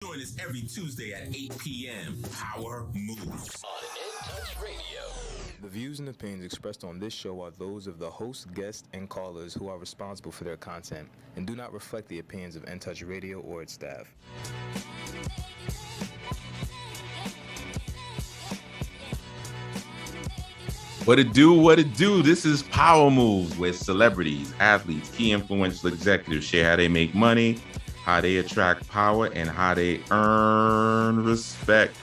Join us every Tuesday at 8 p.m. Power Moves. On In Touch Radio. The views and opinions expressed on this show are those of the host, guests, and callers who are responsible for their content and do not reflect the opinions of In Touch Radio or its staff. What it do, what it do. This is Power Moves, where celebrities, athletes, key influential executives share how they make money, how they attract power, and how they earn respect.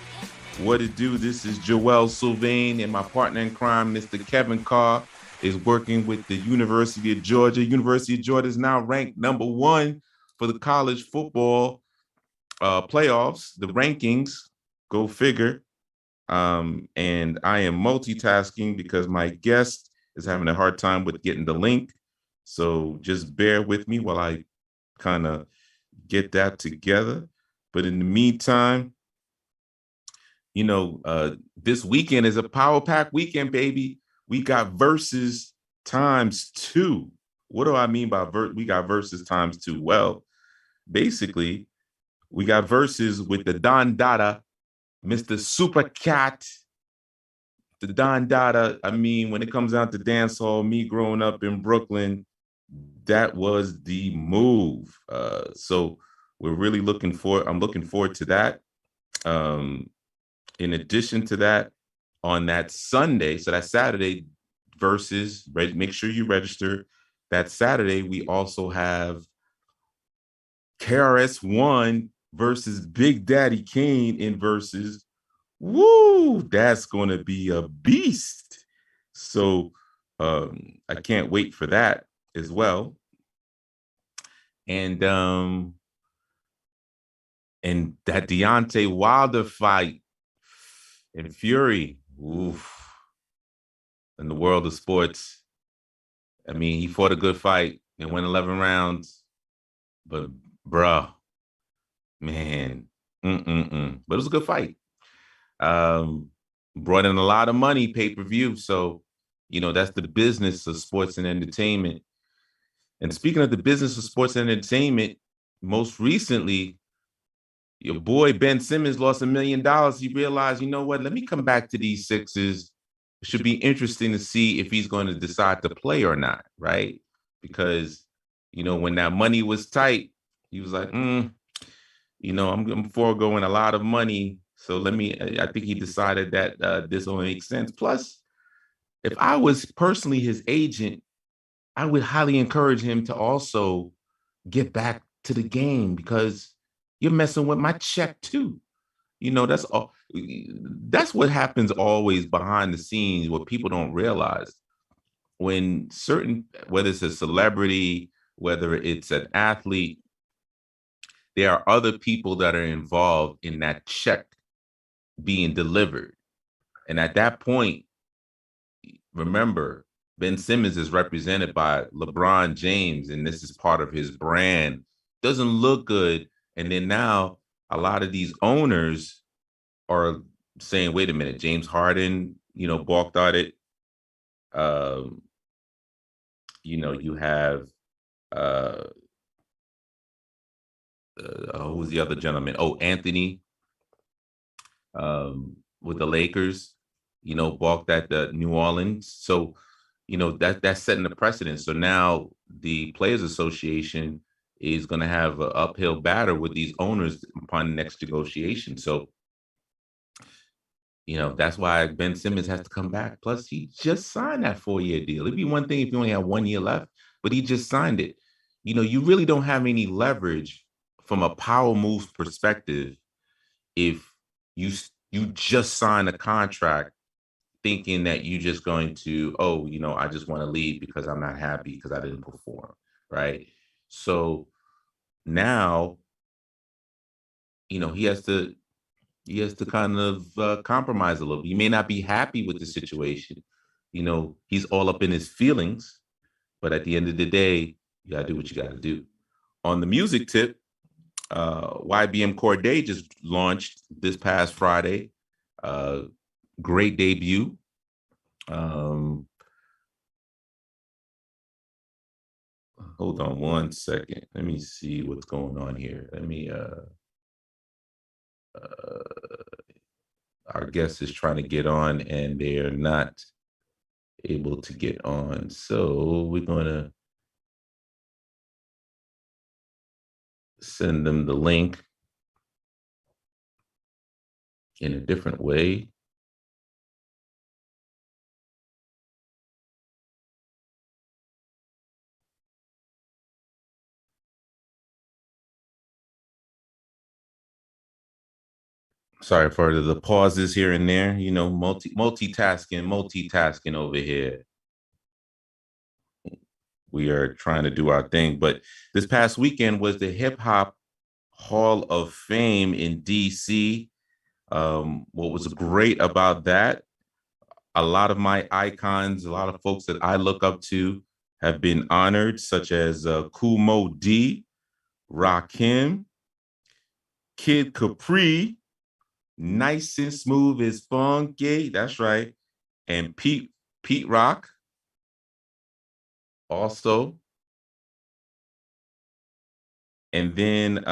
What it do, this is Joel Sylvain, and my partner in crime, Mr. Kevin Carr, is working with the University of Georgia. University of Georgia is now ranked #1 for the college football playoffs, the rankings, go figure. And I am multitasking because my guest is having a hard time with getting the link. So just bear with me while I kind of get that together. But in the meantime, this weekend is a power pack weekend, baby. We got versus ×2. What do I mean by we got versus ×2? Well, basically, we got versus with the Don Dada, Mr. Super Cat, the Don Dada. I mean, when it comes out to dance hall, me growing up in Brooklyn, that was the move. So we're really I'm looking forward to that. In addition to that, on that Sunday, so that Saturday versus, make sure you register. That Saturday, we also have KRS-One versus Big Daddy Kane in versus. Woo, that's going to be a beast. So I can't wait for that as well. And that Deontay Wilder fight and Fury, oof. In the world of sports, I mean, he fought a good fight and went 11 rounds, but bruh, man, but it was a good fight. Brought in a lot of money, pay-per-view. So, that's the business of sports and entertainment. And speaking of the business of sports and entertainment, most recently, your boy Ben Simmons lost $1 million. He realized, you know what? Let me come back to these Sixers. It should be interesting to see if he's going to decide to play or not, right? Because, when that money was tight, he was like, I'm foregoing a lot of money. So I think he decided that this only makes sense. Plus, if I was personally his agent, I would highly encourage him to also get back to the game because you're messing with my check too. That's all. That's what happens always behind the scenes, what people don't realize. When whether it's a celebrity, whether it's an athlete, there are other people that are involved in that check being delivered. And at that point, remember, Ben Simmons is represented by LeBron James, and this is part of his brand. Doesn't look good. And then now a lot of these owners are saying, wait a minute, James Harden, balked at it. You have who was the other gentleman? Oh, Anthony with the Lakers, balked at the New Orleans. So, that's setting the precedent. So now the Players Association is going to have an uphill battle with these owners upon the next negotiation. So, that's why Ben Simmons has to come back. Plus, he just signed that 4-year deal. It'd be one thing if you only had 1 year left, but he just signed it. You really don't have any leverage from a power moves perspective if you just sign a contract thinking that you're just going to, I just want to leave because I'm not happy because I didn't perform, right? So now, he has to kind of compromise a little. He may not be happy with the situation. He's all up in his feelings, but at the end of the day, you got to do what you got to do. On the music tip, YBM Corday just launched this past Friday. Great debut. Hold on one second. Let me see what's going on here. guest is trying to get on and they are not able to get on. So we're going to send them the link in a different way. Sorry for the pauses here and there, you know, multitasking over here. We are trying to do our thing, but this past weekend was the Hip Hop Hall of Fame in DC. What was great about that, a lot of my icons, a lot of folks that I look up to have been honored, such as Kumo D, Rakim, Kid Capri, Nice and Smooth is Funky, that's right, and Pete Rock also. And then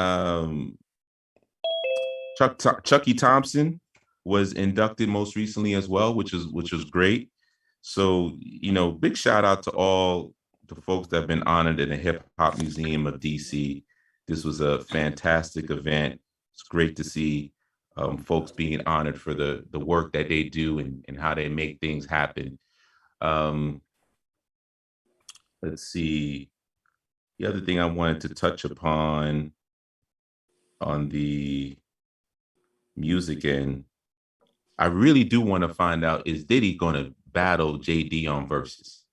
Chucky Thompson was inducted most recently as well, which was great. So, you know, big shout out to all the folks that have been honored in the Hip Hop Museum of DC. This was a fantastic event. It's great to see folks being honored for the work that they do and how they make things happen. Let's see. The other thing I wanted to touch upon on the music end, I really do want to find out, is Diddy going to battle JD on Versus?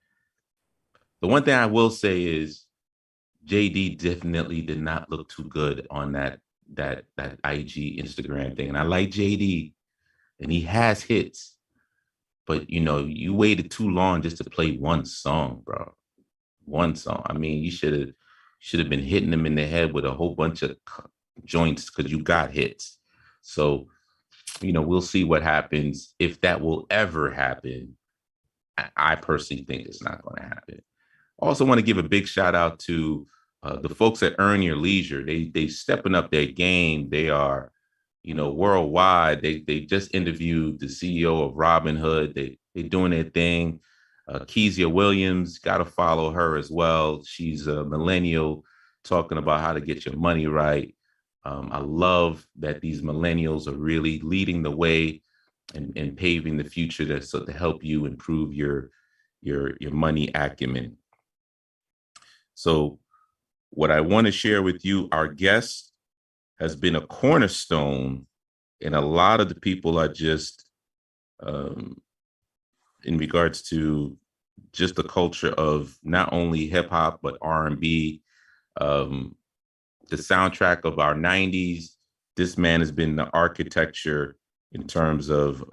The one thing I will say is JD definitely did not look too good on that IG Instagram thing. And I like JD and he has hits, but you know, you waited too long just to play one song, bro. One song. I mean, you should have been hitting him in the head with a whole bunch of joints because you got hits. So, you know, we'll see what happens, if that will ever happen. I personally think it's not going to happen. Also want to give a big shout out to the folks at Earn Your Leisure. They stepping up their game. They are, you know, worldwide. They just interviewed the CEO of Robinhood. They doing their thing. Kezia Williams, got to follow her as well. She's a millennial talking about how to get your money right. I love that these millennials are really leading the way and paving the future to help you improve your money acumen. So what I want to share with you, our guest has been a cornerstone, and a lot of the people are just in regards to just the culture of not only hip hop, but R&B, the soundtrack of our 90s. This man has been the architecture in terms of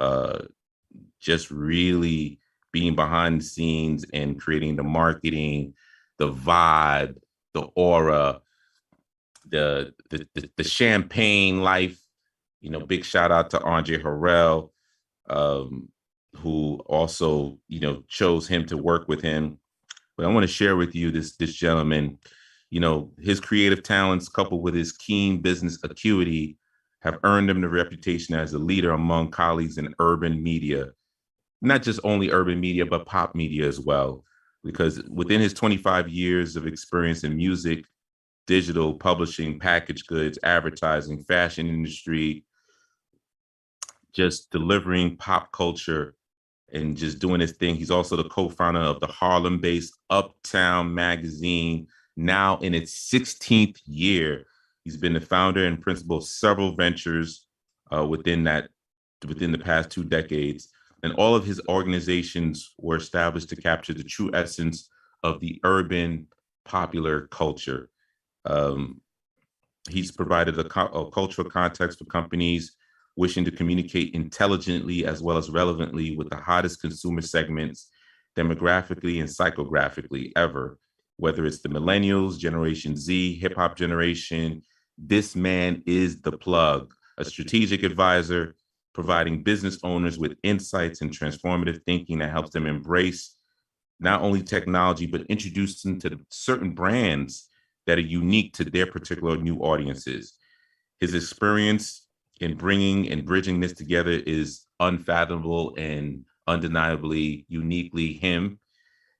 just really being behind the scenes and creating the marketing, the vibe, the aura, the champagne life. You know, big shout out to Andre Harrell, who also, you know, chose him to work with him. But I want to share with you this gentleman. You know, his creative talents coupled with his keen business acuity have earned him the reputation as a leader among colleagues in urban media, not just only urban media, but pop media as well. Because within his 25 years of experience in music, digital, publishing, packaged goods, advertising, fashion industry, just delivering pop culture and just doing his thing. He's also the co-founder of the Harlem-based Uptown Magazine, now in its 16th year. He's been the founder and principal of several ventures within the past 2 decades. And all of his organizations were established to capture the true essence of the urban popular culture. He's provided a cultural context for companies wishing to communicate intelligently as well as relevantly with the hottest consumer segments, demographically and psychographically ever. Whether it's the millennials, Generation Z, hip hop generation, this man is the plug, a strategic advisor, providing business owners with insights and transformative thinking that helps them embrace not only technology, but introduce them to certain brands that are unique to their particular new audiences. His experience in bringing and bridging this together is unfathomable and undeniably uniquely him.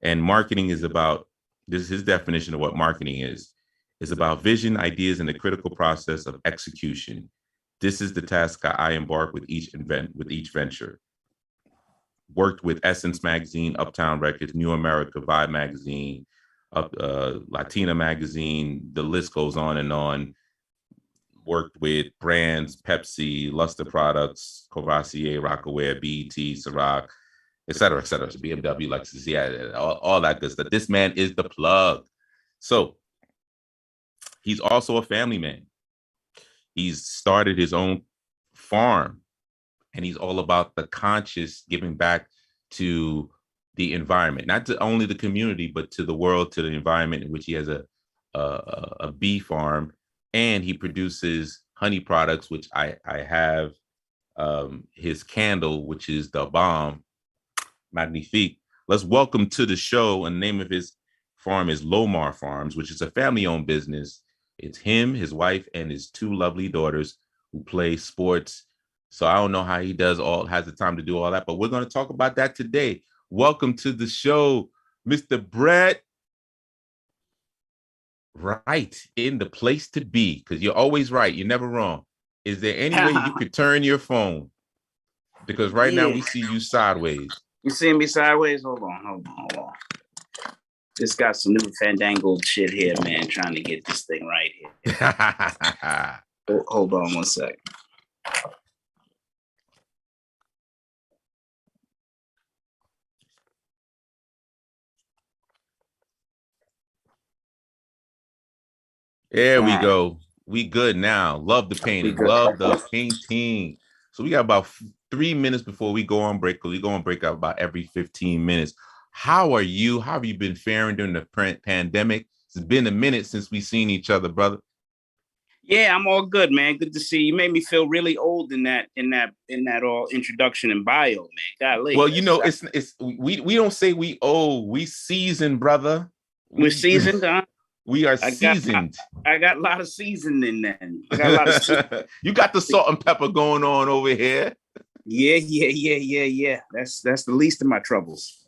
And marketing is about, this is his definition of what marketing is about vision, ideas, and the critical process of execution. This is the task I embark with each venture. Worked with Essence Magazine, Uptown Records, New America, Vibe Magazine, Latina Magazine, the list goes on and on. Worked with brands, Pepsi, Luster Products, Courvoisier, Rocawear, BET, Ciroc, et cetera, BMW, Lexus, yeah, all that good stuff. This man is the plug. So he's also a family man. He's started his own farm, and he's all about the conscious giving back to the environment, not to only the community, but to the world, to the environment, in which he has a bee farm, and he produces honey products, which I have his candle, which is the bomb, magnifique. Let's welcome to the show, and the name of his farm is Lomar Farms, which is a family-owned business. It's him, his wife, and his two lovely daughters who play sports. So I don't know how he has the time to do all that, but we're going to talk about that today. Welcome to the show, Mr. Brett Wright, in the place to be, because you're always right. You're never wrong. Is there any way you could turn your phone? Because right now we see you sideways. You see me sideways? Hold on. Just got some new fandangled shit here, man, trying to get this thing right here. Hold on one sec. There we go. We good now. Love the painting. Love the painting. So we got about 3 minutes before we go on break, because we go on break out about every 15 minutes. How are you? How have you been faring during the pandemic? It's been a minute since we've seen each other, brother. Yeah, I'm all good, man. Good to see you. You made me feel really old in that all introduction and bio, man. Golly. Well, you know, we don't say we old, we seasoned, brother. We're seasoned, huh? We are seasoned. I got a lot of seasoning then. I got a lot of seasoning. You got the salt and pepper going on over here. Yeah. That's the least of my troubles.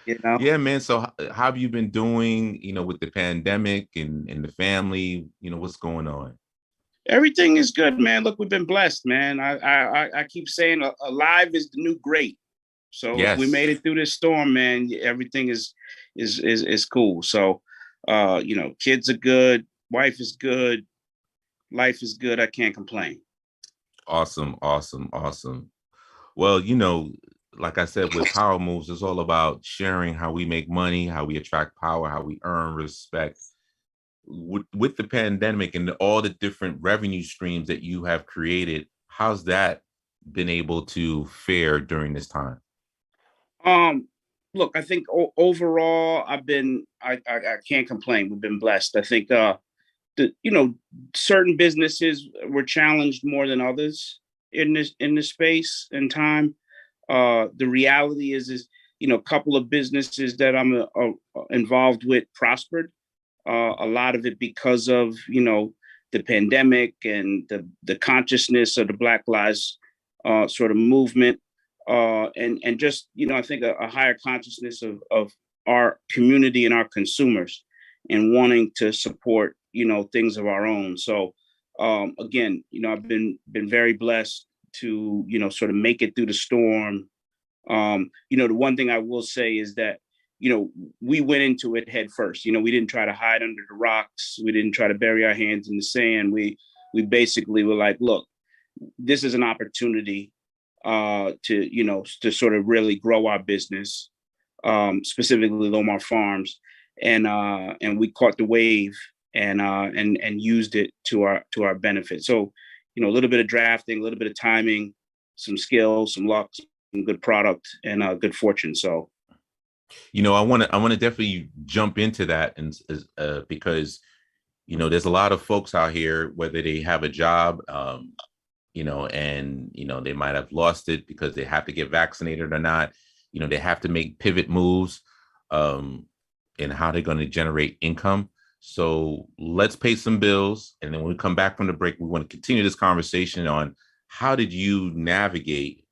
You know? Yeah, man. So how have you been doing, with the pandemic and the family? What's going on? Everything is good, man. Look, we've been blessed, man. I keep saying alive is the new great. So yes. We made it through this storm, man. Everything is cool. So kids are good, wife is good, life is good. I can't complain. Awesome. Well, like I said, with Power Moves, it's all about sharing how we make money, how we attract power, how we earn respect. With the pandemic and all the different revenue streams that you have created, how's that been able to fare during this time? Look, I think overall, I can't complain. We've been blessed. I think, certain businesses were challenged more than others in this space and time. The reality is, a couple of businesses that I'm involved with prospered. A lot of it because of, the pandemic and the consciousness of the Black Lives sort of movement. And just, I think a higher consciousness of our community and our consumers and wanting to support, things of our own. So, again, I've been very blessed to, sort of make it through the storm. The one thing I will say is that, we went into it head first. We didn't try to hide under the rocks. We didn't try to bury our hands in the sand. We basically were like, look, this is an opportunity to sort of really grow our business, specifically Lomar Farms, and we caught the wave and used it to our benefit. So, a little bit of drafting, a little bit of timing, some skill, some luck, some good product, and good fortune. So, I want to definitely jump into that, and because there's a lot of folks out here, whether they have a job, and they might have lost it because they have to get vaccinated or not. They have to make pivot moves in how they're going to generate income. So let's pay some bills, and then when we come back from the break, we want to continue this conversation on how did you navigate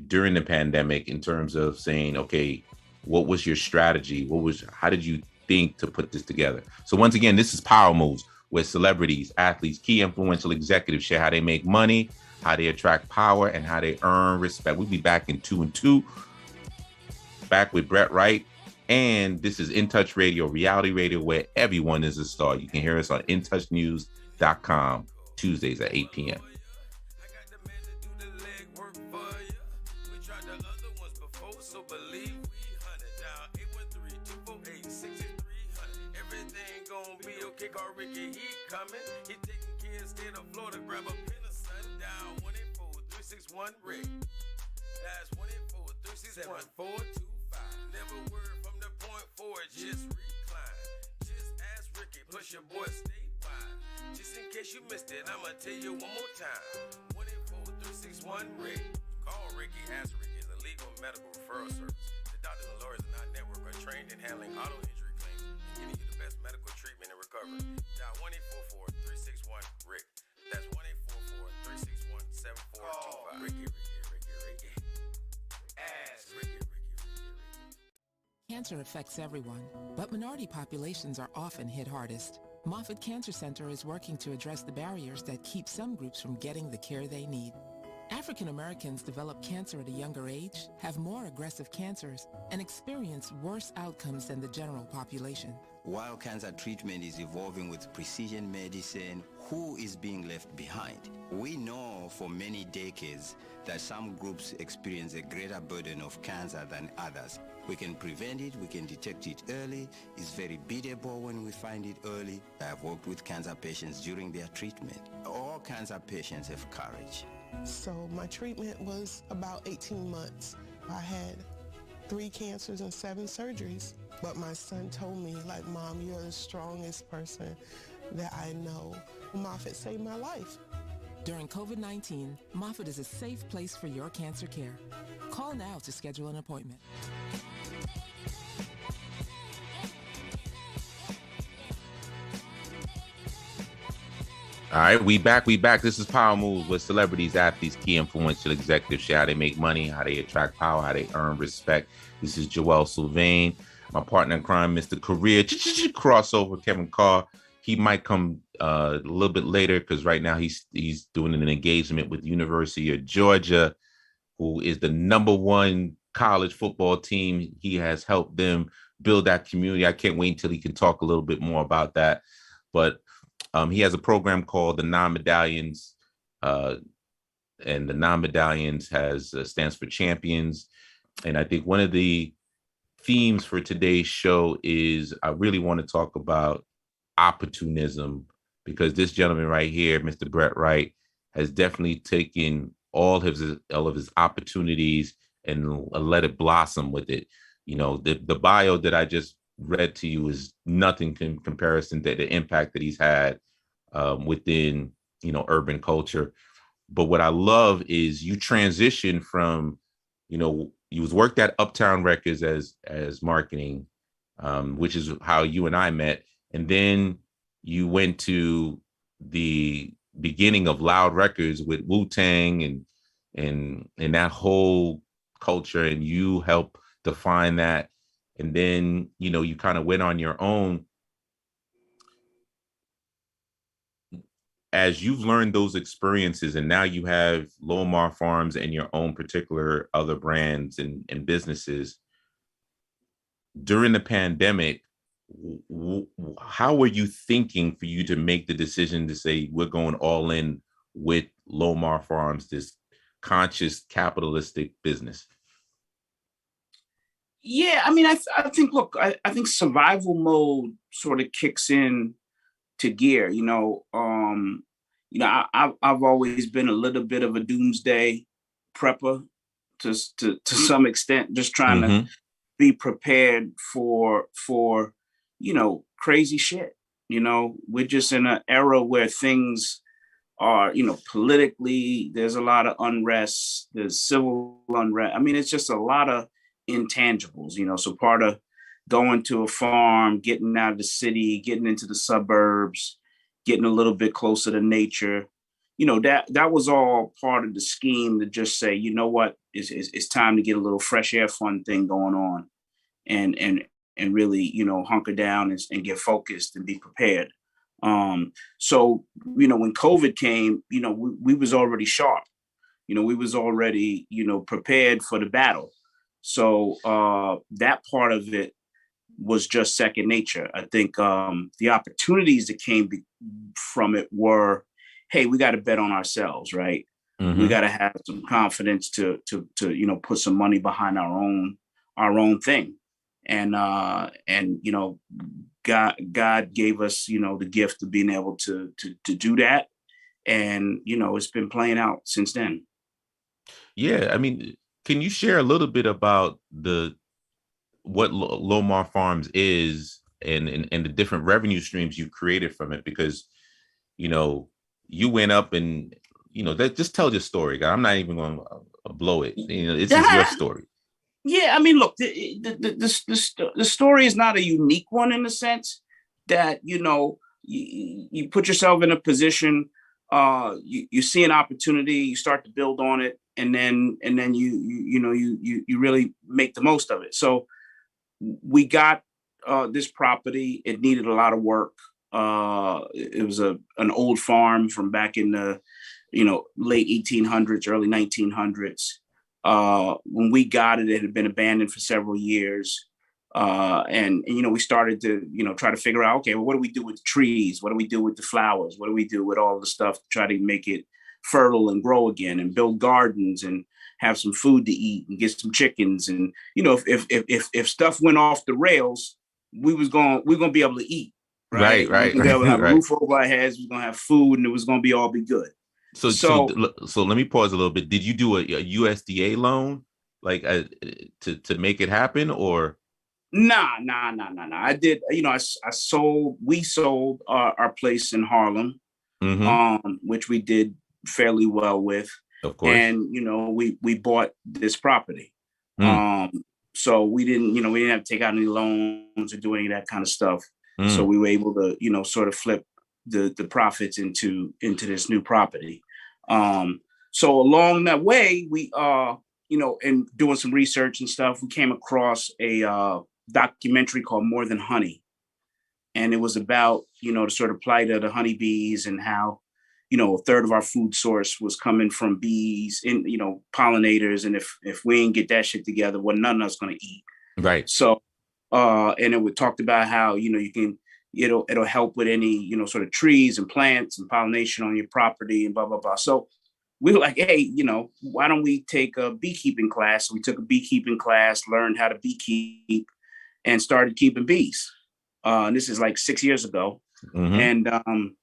during the pandemic in terms of saying, okay, what was your strategy? How did you think to put this together? So once again, this is Power Moves, where celebrities, athletes, key influential executives share how they make money, how they attract power, and how they earn respect. We'll be back in 2 and 2, back with Brett Wright. And this is In Touch Radio, reality radio, where everyone is a star. You can hear us on intouchnews.com, Tuesdays at 8 p.m. Carr, Ricky, he coming. He taking kids state of Florida. Grab a pen of sundown. 184-361 Rick. That's 184-361-425. Never word from the point forward. Just recline. Just ask Ricky. Push your boy statewide. Just in case you missed it, I'ma tell you one more time. 184-361 Rick. Call Ricky. Ask Ricky is a legal medical referral service. The doctors and lawyers in our network are trained in handling auto injury claims and getting you the best medical treatment and recovery. Dial 1-844-361-RICK. That's 1-844-361-7425. Ricky. Ask Ricky. Cancer affects everyone, but minority populations are often hit hardest. Moffitt Cancer Center is working to address the barriers that keep some groups from getting the care they need. African Americans develop cancer at a younger age, have more aggressive cancers, and experience worse outcomes than the general population. While cancer treatment is evolving with precision medicine, who is being left behind? We know for many decades that some groups experience a greater burden of cancer than others. We can prevent it, we can detect it early. It's very beatable when we find it early. I have worked with cancer patients during their treatment. All cancer patients have courage. So my treatment was about 18 months. I had 3 cancers and 7 surgeries. But my son told me, like, Mom, you're the strongest person that I know. Moffitt saved my life. During COVID-19, Moffitt is a safe place for your cancer care. Call now to schedule an appointment. All right, we back. This is Power Moves, where celebrities, athletes, key influential executives share how they make money, how they attract power, how they earn respect. This is Joel Sylvain, my partner in crime, Mr. Career crossover, Kevin Carr. He might come a little bit later because right now he's doing an engagement with the University of Georgia, who is the #1 college football team. He has helped them build that community. I can't wait until he can talk a little bit more about that. But he has a program called the Non-Medallions, and the Non-Medallions stands for champions. And I think one of the themes for today's show is I really want to talk about opportunism, because this gentleman right here, Mr. Brett Wright, has definitely taken all of his opportunities and let it blossom with it. You know, the bio that I just read to you is nothing in comparison to the impact that he's had within, urban culture. But what I love is you transition from, you was worked at Uptown Records as marketing, which is how you and I met. And then you went to the beginning of Loud Records with Wu-Tang and that whole culture, and you helped define that. And then, you kind of went on your own. As you've learned those experiences, and now you have Lomar Farms and your own particular other brands and businesses, during the pandemic, how were you thinking for you to make the decision to say, we're going all in with Lomar Farms, this conscious capitalistic business? Yeah, I mean, I think, look, I think survival mode sort of kicks in to gear. I've always been a little bit of a doomsday prepper to some extent, just trying to be prepared for crazy shit. We're just in an era where things are, politically, there's a lot of unrest, there's civil unrest. I mean, it's just a lot of intangibles, so part of going to a farm, getting out of the city, getting into the suburbs, getting a little bit closer to nature, that was all part of the scheme to just say, you know what, it's time to get a little fresh air fun thing going on, and really, hunker down and get focused and be prepared. So, when COVID came, we was already sharp. We was already, prepared for the battle. So that part of it was just second nature. I think the opportunities that came from it were, hey, we got to bet on ourselves, right? Mm-hmm. We got to have some confidence to put some money behind our own thing, and God gave us the gift of being able to do that, and it's been playing out since then. Yeah, I mean, can you share a little bit about what Lomar Farms is and the different revenue streams you created from it? Because you went up and just tell your story. I'm not even going to blow it. This is your story. Yeah, I mean, look, the story is not a unique one in the sense that you put yourself in a position, you see an opportunity, you start to build on it, and then you really make the most of it. So we got this property. It needed a lot of work. It was an old farm from back in the late 1800s, early 1900s. When we got it, it had been abandoned for several years. And we started to, try to figure out, okay, well, what do we do with the trees? What do we do with the flowers? What do we do with all the stuff to try to make it fertile and grow again and build gardens and have some food to eat and get some chickens? And, if stuff went off the rails, we're going to be able to eat. Right. We're going to be able to have a roof over our heads. We're going to have food, and it was going to all be good. So let me pause a little bit. Did you do a USDA loan, like to make it happen, or? Nah. I did. We sold our place in Harlem, mm-hmm. Which we did fairly well with. Of course. And we bought this property. So we didn't have to take out any loans or do any of that kind of stuff. So we were able to, sort of flip the profits into this new property. So along that way, we, and doing some research and stuff, we came across a documentary called More Than Honey. And it was about, the sort of plight of the honeybees and how, a third of our food source was coming from bees and, pollinators. And if we ain't get that shit together, well, none of us going to eat. Right. So, and it talked about how, you can, it'll help with any, sort of trees and plants and pollination on your property and blah, blah, blah. So we were like, hey, why don't we take a beekeeping class? So we took a beekeeping class, learned how to beekeep, and started keeping bees. And this is like 6 years ago. Mm-hmm. And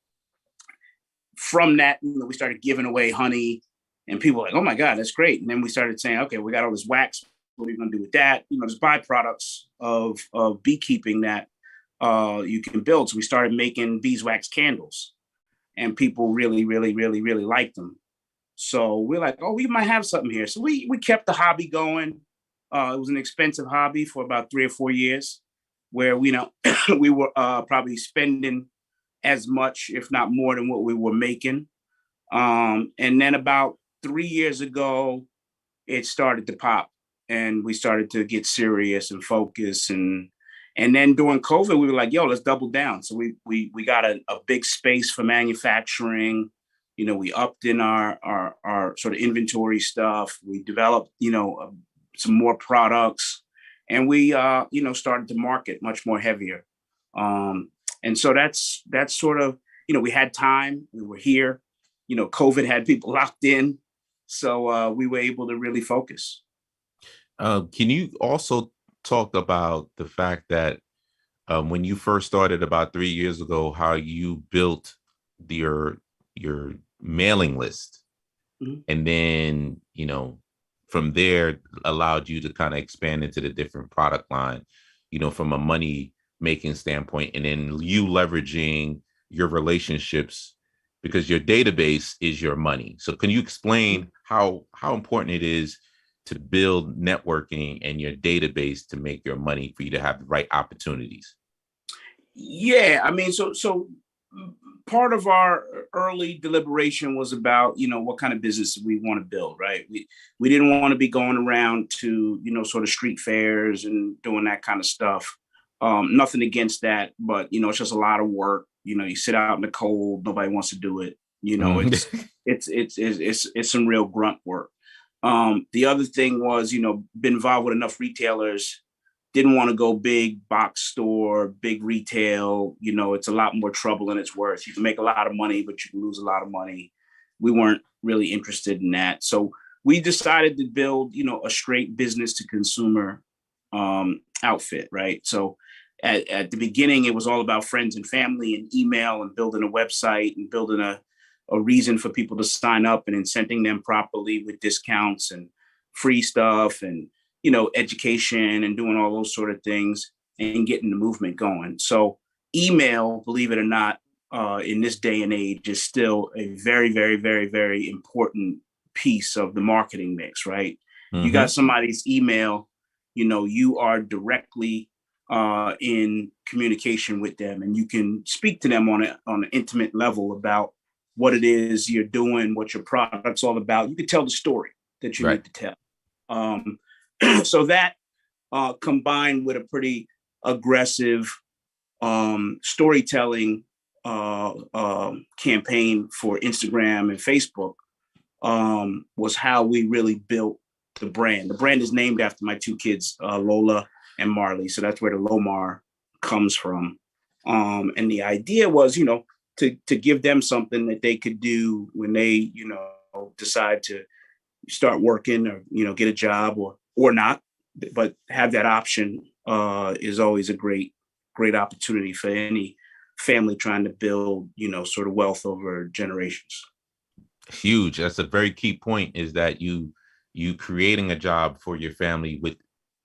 from that, we started giving away honey, and people were like, oh my God, that's great. And then we started saying, okay, we got all this wax. What are we going to do with that? There's byproducts of beekeeping that you can build. So we started making beeswax candles, and people really, really, really, really liked them. So we're like, oh, we might have something here. So we kept the hobby going. It was an expensive hobby for about 3 or 4 years, where we were probably spending as much, if not more, than what we were making. And then about 3 years ago, it started to pop, and we started to get serious and focus. And then during COVID, we were like, yo, let's double down. So we got a big space for manufacturing. We upped in our sort of inventory stuff. We developed, some more products, and we, started to market much more heavier. And so that's sort of, we had time, we were here, COVID had people locked in. So we were able to really focus. Can you also talk about the fact that when you first started about 3 years ago, how you built your mailing list, mm-hmm. and then, from there allowed you to kind of expand into the different product line, from a money making standpoint, and then you leveraging your relationships, because your database is your money. So can you explain how important it is to build networking and your database to make your money, for you to have the right opportunities? Yeah, I mean, so part of our early deliberation was about, what kind of business we want to build, right? We didn't want to be going around to, sort of street fairs and doing that kind of stuff. Nothing against that, but, it's just a lot of work. You sit out in the cold, nobody wants to do it. It's some real grunt work. The other thing was, been involved with enough retailers, didn't want to go big box store, big retail. It's a lot more trouble than it's worth. You can make a lot of money, but you can lose a lot of money. We weren't really interested in that. So we decided to build, a straight business to consumer outfit, right? So at the beginning, it was all about friends and family and email and building a website and building a reason for people to sign up and incenting them properly with discounts and free stuff and, education and doing all those sort of things and getting the movement going. So email, believe it or not, in this day and age is still a very, very, very, very important piece of the marketing mix, right? You got somebody's email, you are directly in communication with them, and you can speak to them on an intimate level about what it is you're doing, what your product's all about. You can tell the story that you need to tell. So that combined with a pretty aggressive storytelling campaign for Instagram and Facebook was how we really built the brand. The brand is named after my two kids, Lola and Marley. So that's where the Lomar comes from. And the idea was, to give them something that they could do when they, decide to start working or, get a job or not, but have that option is always a great opportunity for any family trying to build, sort of wealth over generations. Huge. That's a very key point, is that you creating a job for your family with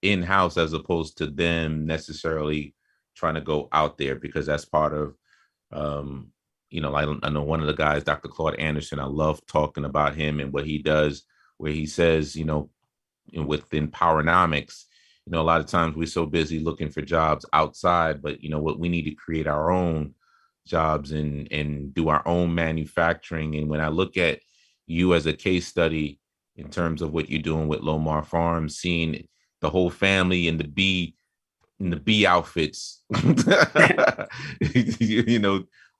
in-house, as opposed to them necessarily trying to go out there, because that's part of, I know one of the guys, Dr. Claude Anderson, I love talking about him and what he does, where he says, within Powernomics, a lot of times we're so busy looking for jobs outside, but what we need to create our own jobs and do our own manufacturing. And when I look at you as a case study in terms of what you're doing with Lomar Farms, seeing the whole family in the bee outfits,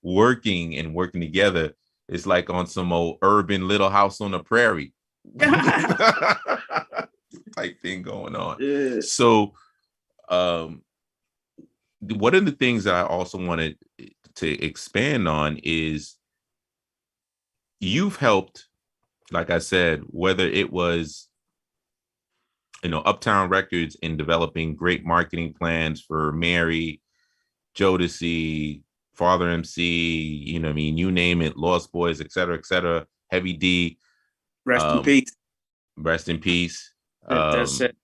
working together, it's like on some old urban Little House on the Prairie type thing going on. Yeah. So one of the things that I also wanted to expand on is you've helped, like I said, whether it was, Uptown Records in developing great marketing plans for Mary, Jodeci, Father MC, you name it, Lost Boys, et cetera, Heavy D. Rest in peace. Rest in peace. That's it.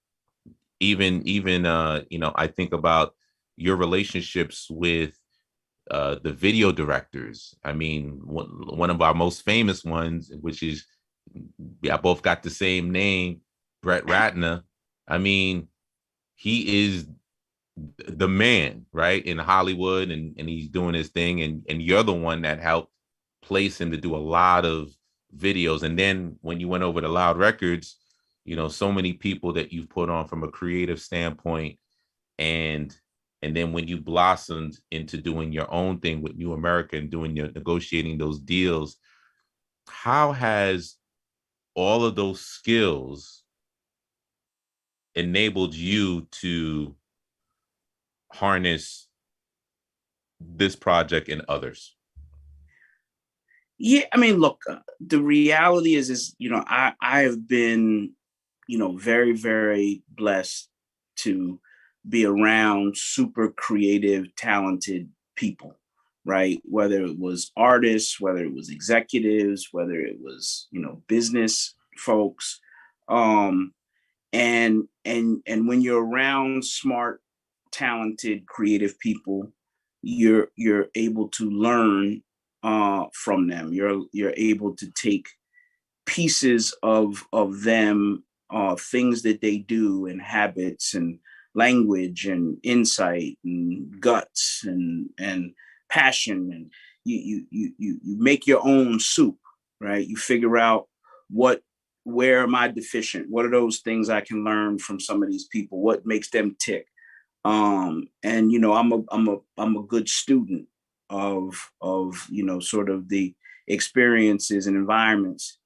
Even I think about your relationships with the video directors. I mean, one of our most famous ones, which is, both got the same name, Brett Ratner. I mean, he is the man, right, in Hollywood, and he's doing his thing, and you're the one that helped place him to do a lot of videos. And then when you went over to Loud Records, so many people that you've put on from a creative standpoint, and then when you blossomed into doing your own thing with New America and negotiating those deals, how has all of those skills enabled you to harness this project and others? Yeah, I mean, look, the reality is I have been, very, very blessed to be around super creative, talented people, right? Whether it was artists, whether it was executives, whether it was, business folks. And when you're around smart, talented, creative people, you're able to learn from them. You're able to take pieces of them, things that they do, and habits and language and insight and guts and passion, and you make your own soup, right? You figure out where am I deficient? What are those things I can learn from some of these people? What makes them tick? And I'm a good student of sort of the experiences and environments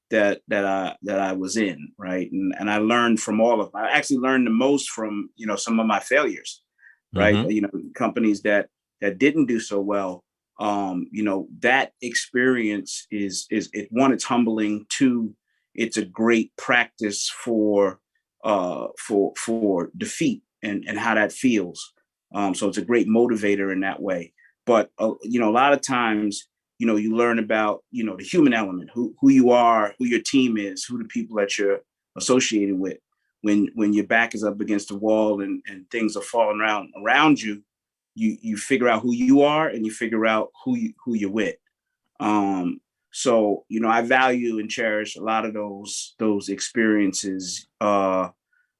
that I was in, right? And I learned from all of them. I actually learned the most from some of my failures, right? Companies that didn't do so well. That experience is one, it's humbling. Two, it's a great practice for defeat and how that feels. So it's a great motivator in that way. But a lot of times, you learn about the human element, who you are, who your team is, who the people that you're associated with. When your back is up against the wall and things are falling around you, you figure out who you are and you figure out who you're with. So I value and cherish a lot of those experiences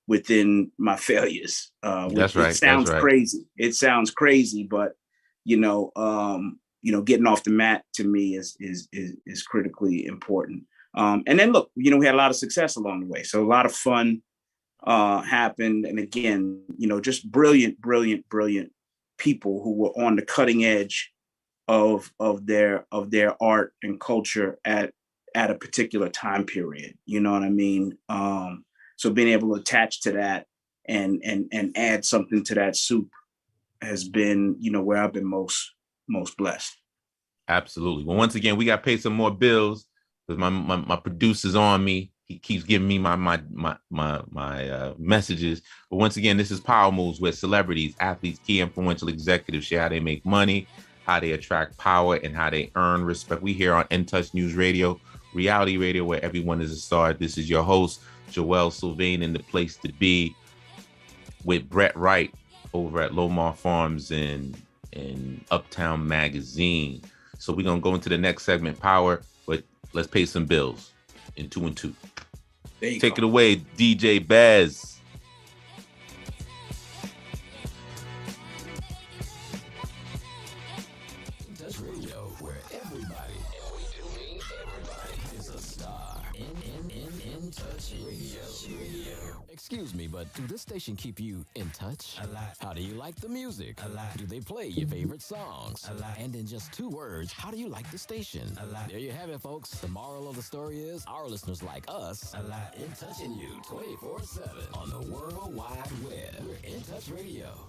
within my failures. That's right. It sounds crazy. It sounds crazy, but getting off the mat to me is critically important. And then look, we had a lot of success along the way. So a lot of fun happened. And again, just brilliant people who were on the cutting edge of their art and culture at a particular time period. You know what I mean? So being able to attach to that and add something to that soup has been, where I've been most blessed. Absolutely. Well, once again, we got to pay some more bills because my producer's on me. He keeps giving me my messages. But once again, this is Power Moves, where celebrities, athletes, key influential executives share how they make money, how they attract power, and how they earn respect. We here on In Touch News Radio, reality radio, where everyone is a star. This is your host, Joel Sylvain, in the place to be with Wright over at Lomar Farms and Uptown Magazine. So we're going to go into the next segment, Power, but let's pay some bills in 2 and 2. Take it away, DJ Baz. Touch Radio, where everybody is a star. In Touch Radio. Excuse me, but do this station keep you in touch? A lot. How do you like the music? A lot. Do they play your favorite songs? A lot. And in just 2 words, how do you like the station? A lot. There you have it, folks. The moral of the story is our listeners like us. A lot. In touching you 24/7 on the World Wide Web. We're In Touch Radio.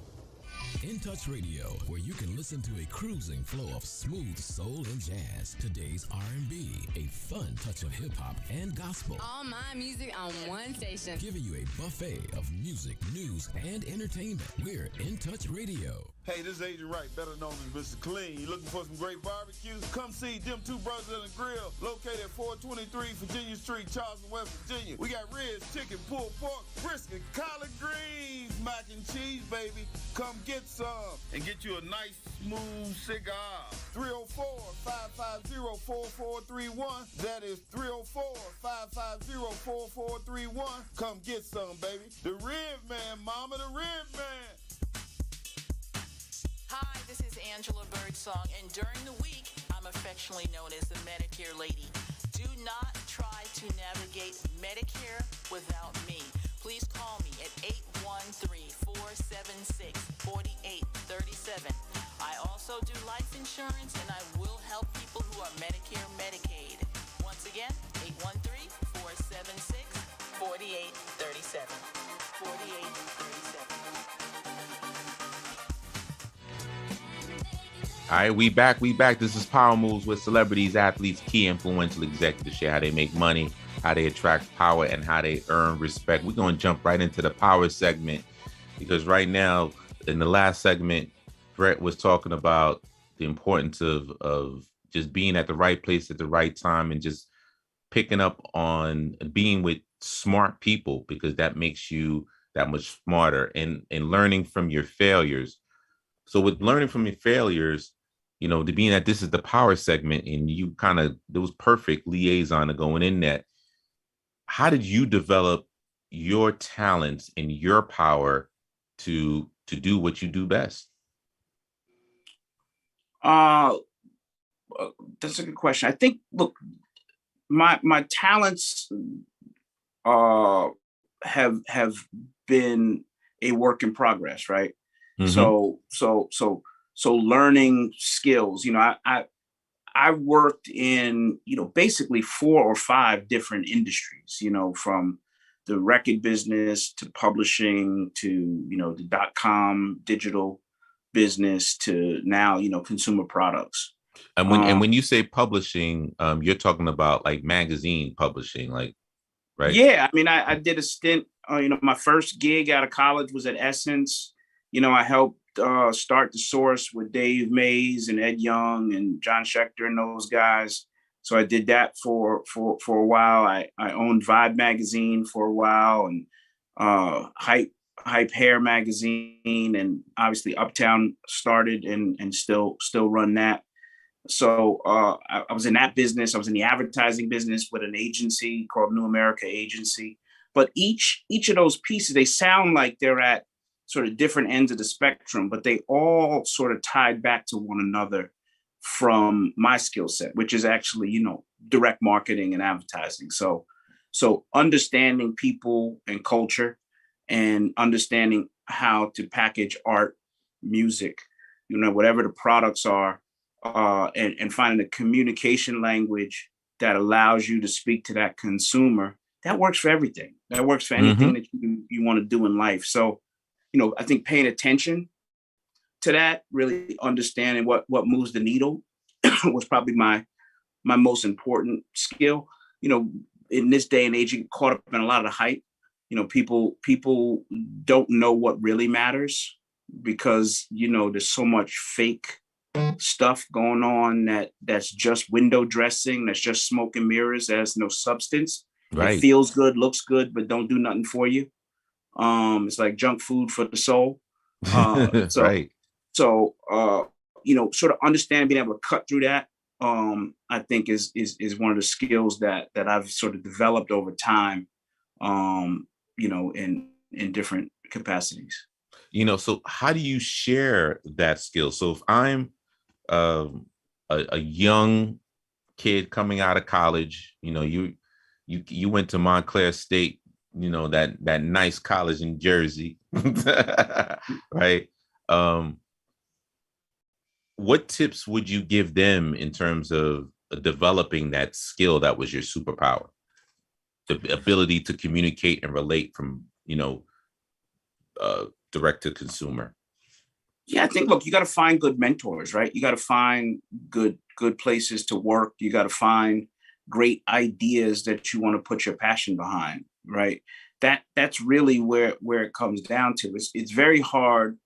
In Touch Radio, where you can listen to a cruising flow of smooth soul and jazz, today's R&B, a fun touch of hip-hop and gospel. All my music on one station. Giving you a buffet of music, news, and entertainment. We're In Touch Radio. Hey, this is Agent Wright, better known as Mr. Clean. You looking for some great barbecue? Come see them two brothers in the grill, located at 423 Virginia Street, Charleston, West Virginia. We got ribs, chicken, pulled pork, brisket, collard greens, mac and cheese, baby. Come get some and get you a nice, smooth cigar. 304-550-4431. That is 304-550-4431. Come get some, baby. The Rib Man, mama, the Rib Man. Hi, this is Angela Birdsong, and during the week, I'm affectionately known as the Medicare Lady. Do not try to navigate Medicare without me. Please call me at 813-476-4837. I also do life insurance, and I will help people who are Medicare, Medicaid. Once again, 813-476-4837. 4837. All right, we back. This is Power Moves, with celebrities, athletes, key influential executives share how they make money, how they attract power, and how they earn respect. We're going to jump right into the power segment because right now, in the last segment, Brett was talking about the importance of just being at the right place at the right time and just picking up on being with smart people, because that makes you that much smarter, and learning from your failures. So with learning from your failures, to being that this is the power segment and you there was perfect liaison to going in that. How did you develop your talents and your power to do what you do best? that's a good question. I think, look, my talents have been a work in progress, right? So learning skills. I worked in, basically 4 or 5 different industries, from the record business to publishing to, the .com digital business to now, consumer products. And when you say publishing, you're talking about like magazine publishing, like, right? Yeah, I mean, I did a stint. My first gig out of college was at Essence. I helped start the Source with Dave Mays and Ed Young and John Schechter and those guys. So I did that for a while. I owned Vibe magazine for a while, and Hype Hair magazine, and obviously Uptown started and still run that. So I was in that business. I was in the advertising business with an agency called New America Agency. But each of those pieces, they sound like they're at sort of different ends of the spectrum, but they all sort of tied back to one another from my skill set, which is actually, direct marketing and advertising. So understanding people and culture and understanding how to package art, music, whatever the products are, and finding a communication language that allows you to speak to that consumer, that works for everything. That works for anything that you want to do in life. So, I think paying attention to that, really understanding what moves the needle was probably my most important skill. In this day and age, you get caught up in a lot of the hype. People don't know what really matters because, there's so much fake stuff going on that's just window dressing, that's just smoke and mirrors, that has no substance. Right. It feels good, looks good, but don't do nothing for you. It's like junk food for the soul. Right. So sort of understanding, being able to cut through that, I think is one of the skills that I've sort of developed over time, in different capacities. So how do you share that skill? So if I'm a young kid coming out of college, you went to Montclair State, that nice college in Jersey, right? What tips would you give them in terms of developing that skill that was your superpower? The ability to communicate and relate from, direct to consumer. Yeah, I think, look, you got to find good mentors, right? You got to find good places to work. You got to find great ideas that you want to put your passion behind, right? That's really where it comes down to. It's very hard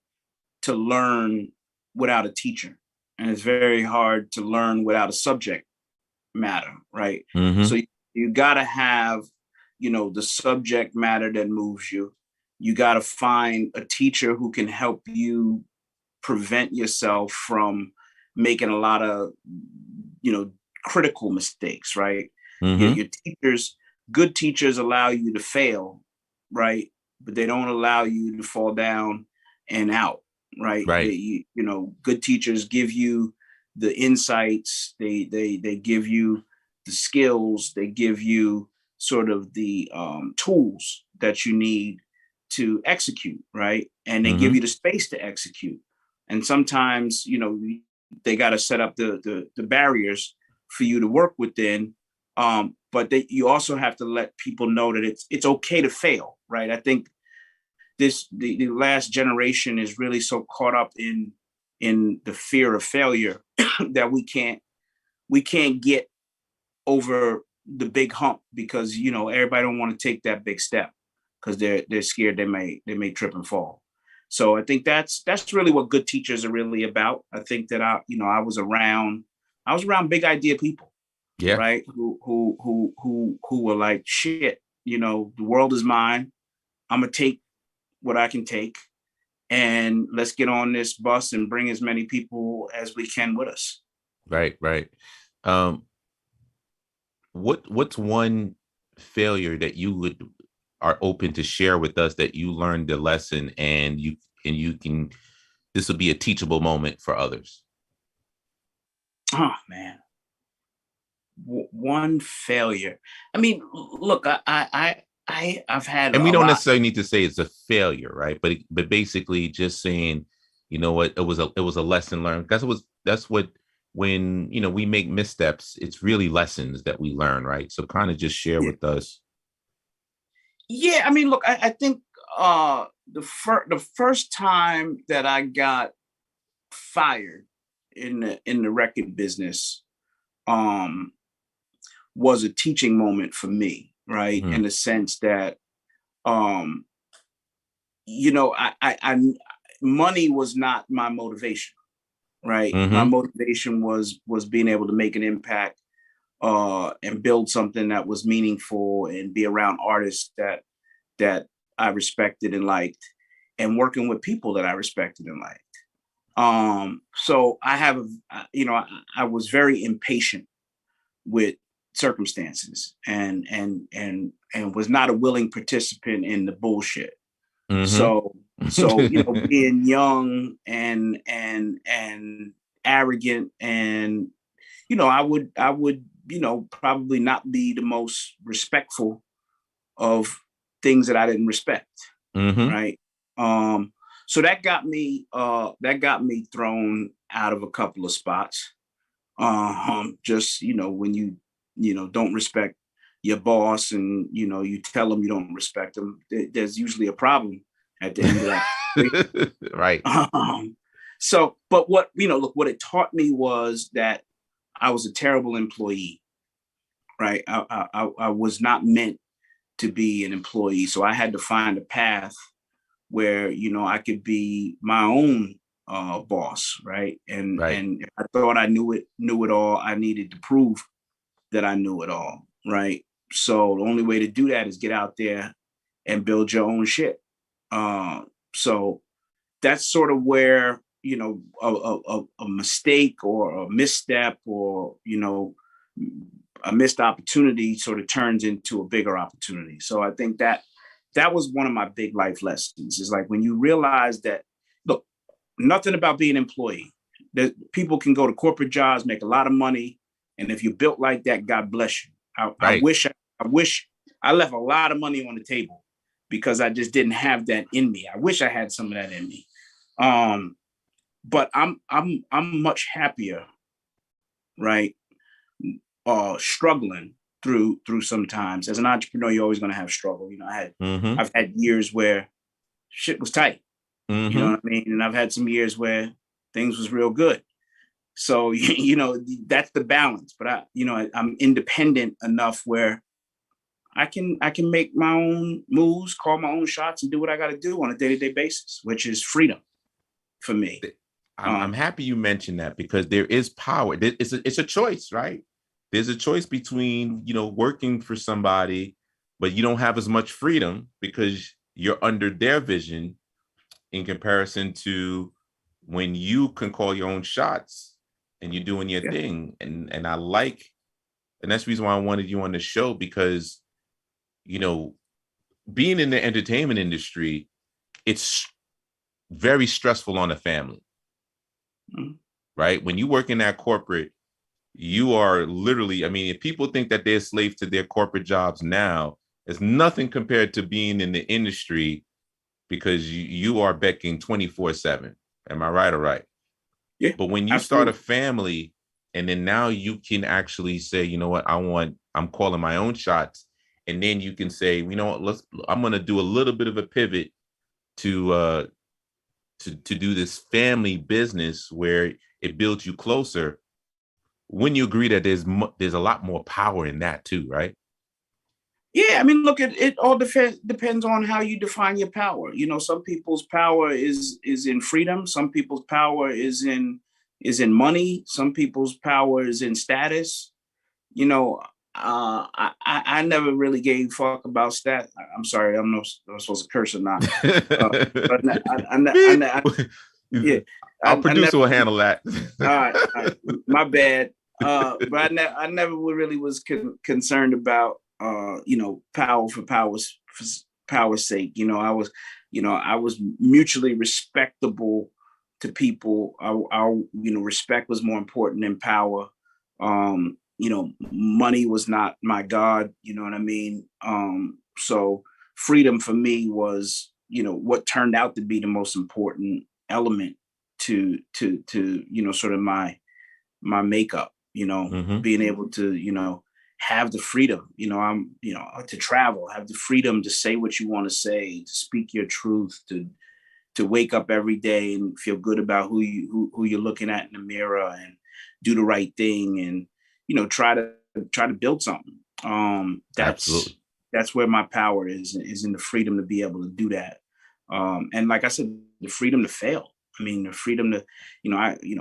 to learn without a teacher, and it's very hard to learn without a subject matter, right? So you got to have, the subject matter that moves you. You got to find a teacher who can help you prevent yourself from making a lot of, critical mistakes, right? Your teachers, good teachers allow you to fail, right? But they don't allow you to fall down and out, right? Right. Good teachers give you the insights. They give you the skills. They give you sort of the tools that you need to execute, right? And they give you the space to execute. And sometimes, they got to set up the barriers for you to work within. But you also have to let people know that it's okay to fail, right? I think the last generation is really so caught up in the fear of failure that we can't get over the big hump because, everybody don't want to take that big step because they're scared they may trip and fall. So I think that's really what good teachers are really about. I think that I was around big idea people, yeah, right? Who were like, shit, the world is mine. I'm gonna take what I can take, and let's get on this bus and bring as many people as we can with us. Right. What's one failure that you are open to share with us that you learned the lesson and you can, this will be a teachable moment for others? Oh man. one failure. I mean, look, I've had And we a don't lot. necessarily need to say it's a failure, right? But basically just saying, you know what, it was a lesson learned. That's what when we make missteps, it's really lessons that we learn, right? So kind of just share with us. Yeah, I mean, look, I think the first time that I got fired in the record business was a teaching moment for me, right? In the sense that I money was not my motivation, right? My motivation was being able to make an impact and build something that was meaningful and be around artists that I respected and liked, and working with people that I respected and liked. So I was very impatient with circumstances and was not a willing participant in the bullshit. So being young and arrogant, and I would probably not be the most respectful of things that I didn't respect. Right. So that got me thrown out of a couple of spots. Just when you don't respect your boss, and you tell them you don't respect them, there's usually a problem at the end of that. Right. So, but what it taught me was that I was a terrible employee. Right. I was not meant to be an employee, so I had to find a path where I could be my own boss, right? And if I thought I knew it all, I needed to prove that I knew it all, right? So the only way to do that is get out there and build your own shit. So that's sort of where a mistake or a misstep or a missed opportunity sort of turns into a bigger opportunity. So I think that was one of my big life lessons, is like when you realize that, look, nothing about being an employee. That people can go to corporate jobs, make a lot of money, and if you're built like that, God bless you. I wish I left a lot of money on the table because I just didn't have that in me. I wish I had some of that in me. But I'm much happier, right? Struggling through sometimes. As an entrepreneur, you're always going to have struggle. I've had years where shit was tight. You know what I mean? And I've had some years where things was real good. So, that's the balance. But I'm independent enough where I can make my own moves, call my own shots, and do what I got to do on a day-to-day basis, which is freedom for me. I'm happy you mentioned that, because there is power. It's a choice, right? There's a choice between, working for somebody, but you don't have as much freedom because you're under their vision, in comparison to when you can call your own shots and you're doing your thing. And that's the reason why I wanted you on the show, because, being in the entertainment industry, it's very stressful on a family, right? When you work in that corporate, you are literally, if people think that they're slaves to their corporate jobs now, it's nothing compared to being in the industry, because you are becking 24/7. Am I right or right? Yeah. But when you start a family, and then now you can actually say, you know what, I'm calling my own shots. And then you can say, you know what, I'm going to do a little bit of a pivot to do this family business where it builds you closer. When you agree that there's a lot more power in that too, right? Yeah, look, it all depends on how you define your power. Some people's power is in freedom. Some people's power is in money. Some people's power is in status. I never really gave a fuck about stat. I'm sorry, I'm not supposed to curse or not. Our producer will handle that. All right, my bad. But I never really was concerned about power for power's sake. I was mutually respectable to people. Our respect was more important than power. money was not my God, you know what I mean? So freedom for me was, what turned out to be the most important element to sort of my makeup, being able to, have the freedom, to travel, have the freedom to say what you want to say, to speak your truth, to wake up every day and feel good about who you're looking at in the mirror, and do the right thing, and try to build something. Absolutely. That's where my power is in the freedom to be able to do that. And like I said, the freedom to fail. I mean, the freedom to,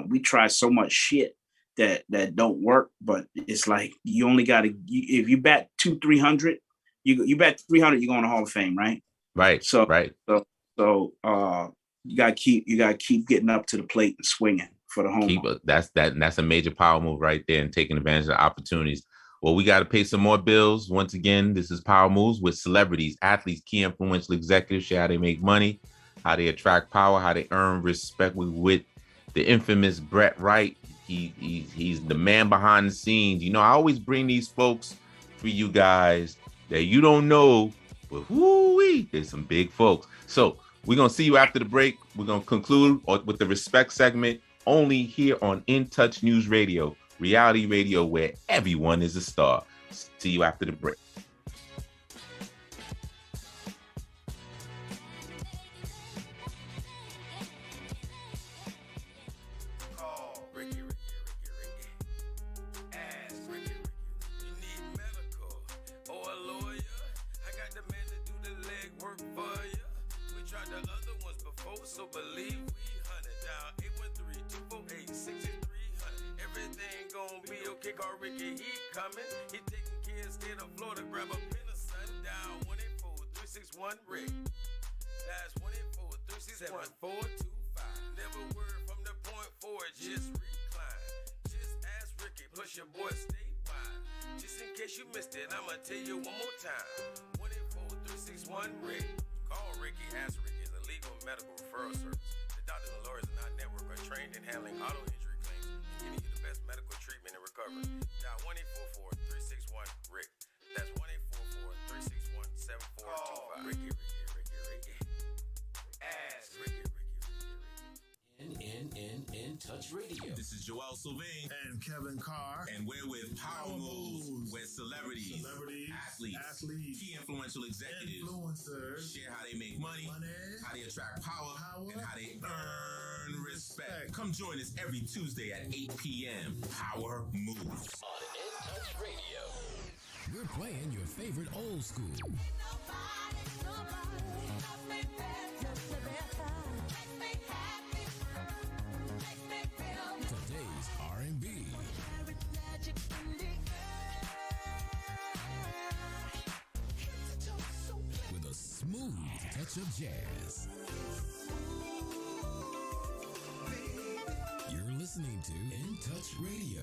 we try so much shit that don't work, but it's like, you only got to, if you bat 300, you bat 300, you're going to Hall of Fame, right? Right. So, right. So you gotta keep getting up to the plate and swinging for the home. That's a major power move right there, and taking advantage of the opportunities. Well, we got to pay some more bills. Once again, this is Power Moves with celebrities, athletes, key influential executives, share how they make money, how they attract power, how they earn respect. With the infamous Wright. He's the man behind the scenes. I always bring these folks for you guys that you don't know, but whoo-wee, there's some big folks. So we're going to see you after the break. We're going to conclude with the respect segment, only here on In Touch News Radio, reality radio where everyone is a star. See you after the break. So believe we 100 down 813-248-6300. Everything gon' be okay. Carr Ricky, he coming. He taking kids state of Florida. Grab a pen of sundown 184-361 Rick. That's 184-361-425. Never word from the point forward. Just recline. Just ask Ricky. Plus your boy statewide. Just in case you missed it, I'ma tell you one more time. 184-361 Rick. Call Ricky. Ask Ricky. Legal and medical referral service. The doctors and lawyers in our network are trained in handling auto injury claims and giving you the best medical treatment and recovery. Dial 1-844-361-RICK. That's 1-844-361-7425. Ricky. Ask Ricky. In Touch Radio. This is Joel Sylvain and Kevin Carr, and we're with Power Moves, where celebrities, athletes, key influential executives, influencers share how they make money, how they attract power, and how they earn respect. Come join us every Tuesday at 8 p.m. Power Moves on In Touch Radio. We're playing your favorite old school. Today's R&B. With a smooth touch of jazz. You're listening to In Touch Radio.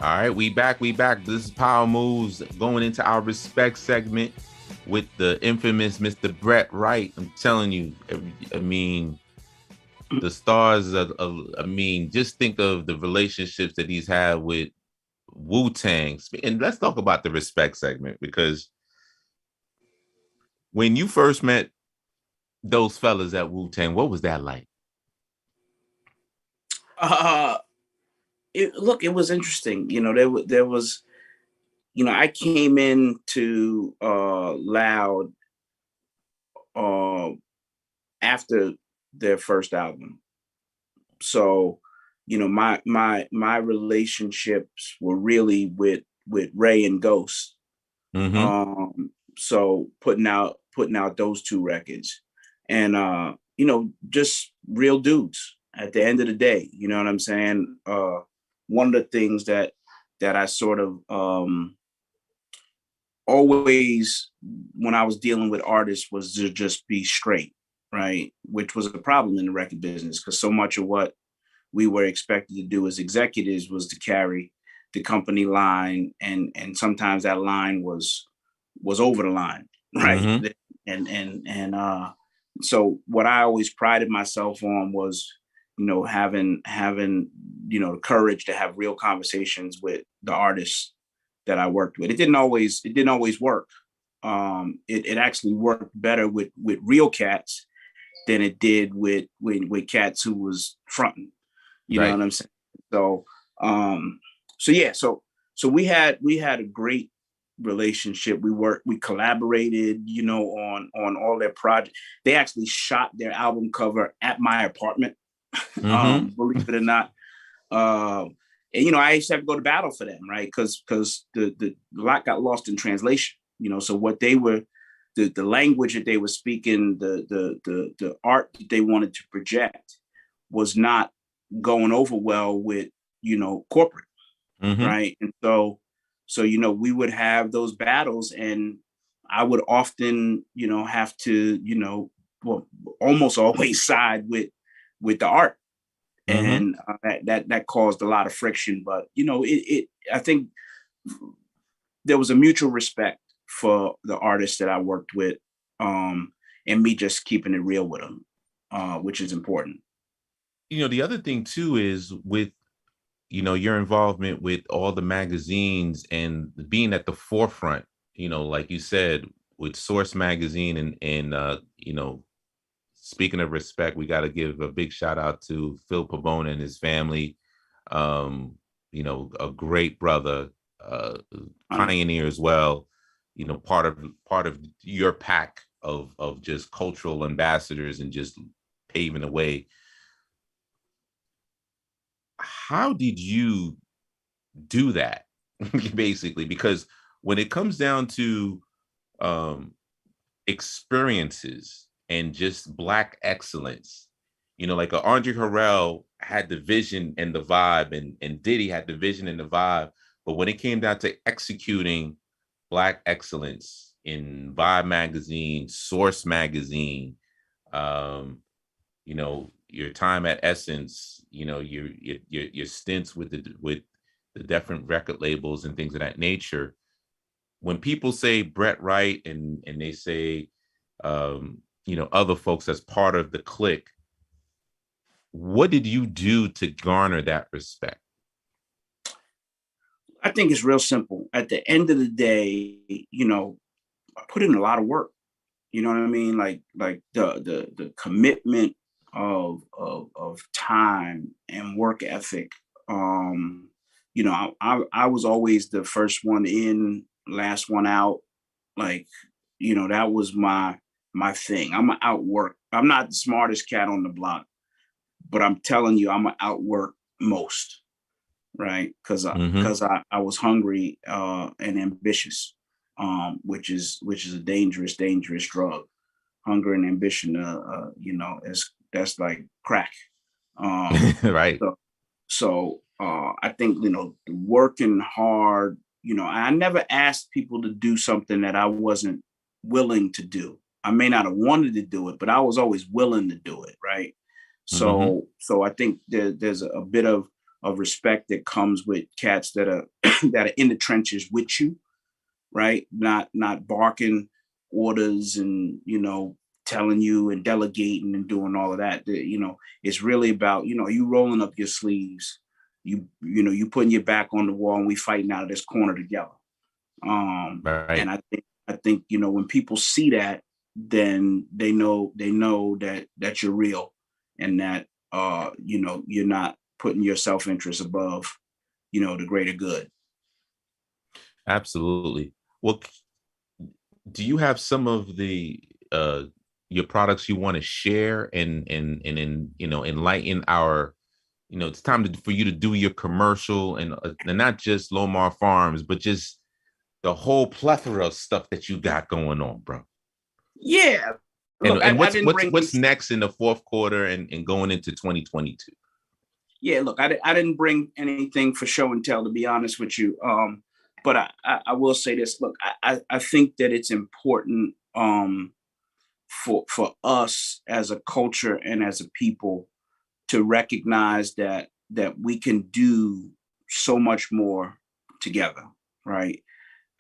All right, we back. This is Power Moves, going into our respect segment with the infamous Mr. Wright. I'm telling you, I mean, the stars just think of the relationships that he's had with Wu-Tang. And let's talk about the respect segment, because when you first met those fellas at Wu-Tang, what was that like? It was interesting. There was, I came into Loud after their first album. So, my relationships were really with Ray and Ghost. Mm-hmm. So putting out those two records, and just real dudes at the end of the day. You know what I'm saying? One of the things that I sort of always, when I was dealing with artists, was to just be straight, right? Which was a problem in the record business, because so much of what we were expected to do as executives was to carry the company line, and sometimes that line was over the line, right? Mm-hmm. And so what I always prided myself on was, having the courage to have real conversations with the artists that I worked with. It didn't always work. It actually worked better with real cats than it did with cats who was fronting. You know what I'm saying? So we had a great relationship. We collaborated, on all their projects. They actually shot their album cover at my apartment. Believe it or not. And I used to have to go to battle for them, right? Because the lot got lost in translation. So what they were, the language that they were speaking, the art that they wanted to project was not going over well with corporate, right? And so we would have those battles, and I would often have to almost always side with the art. And that caused a lot of friction, but I think there was a mutual respect for the artists that I worked with, and me just keeping it real with them, which is important. The other thing too is with your involvement with all the magazines and being at the forefront, like you said, with Source magazine and speaking of respect, we got to give a big shout out to Phil Pavone and his family. A great brother, pioneer as well. Part of your pack of just cultural ambassadors and just paving the way. How did you do that, basically? Because when it comes down to experiences and just Black excellence, like Andre Harrell had the vision and the vibe, and Diddy had the vision and the vibe. But when it came down to executing Black excellence in Vibe magazine, Source magazine, your time at Essence, your stints with the different record labels and things of that nature. When people say Brett Wright and they say other folks as part of the clique, what did you do to garner that respect? I think it's real simple. At the end of the day, I put in a lot of work. You know what I mean? Like the commitment of time and work ethic. I was always the first one in, last one out. Like, that was my thing. I'm gonna outwork. I'm not the smartest cat on the block, but I'm telling you, I'm gonna outwork most, right? Because I was hungry and ambitious, which is a dangerous drug. Hunger and ambition, that's like crack. Right. So I think working hard. I never asked people to do something that I wasn't willing to do. I may not have wanted to do it, but I was always willing to do it, right? So I think there's a bit of respect that comes with cats that are that are in the trenches with you, right? Not barking orders and telling you and delegating and doing all of that. It's really about you rolling up your sleeves, you putting your back on the wall, and we fighting out of this corner together. Right. And I think when people see that, then they know that you're real, and that you're not putting your self-interest above the greater good. Absolutely. Well, do you have some of the your products you want to share and enlighten our it's time for you to do your commercial and not just Lomar Farms, but just the whole plethora of stuff that you got going on, bro. Yeah. Look, and what's next in the fourth quarter and going into 2022? Yeah, look, I didn't bring anything for show and tell, to be honest with you. But I will say this. Look, I think that it's important for us as a culture and as a people to recognize that we can do so much more together, right?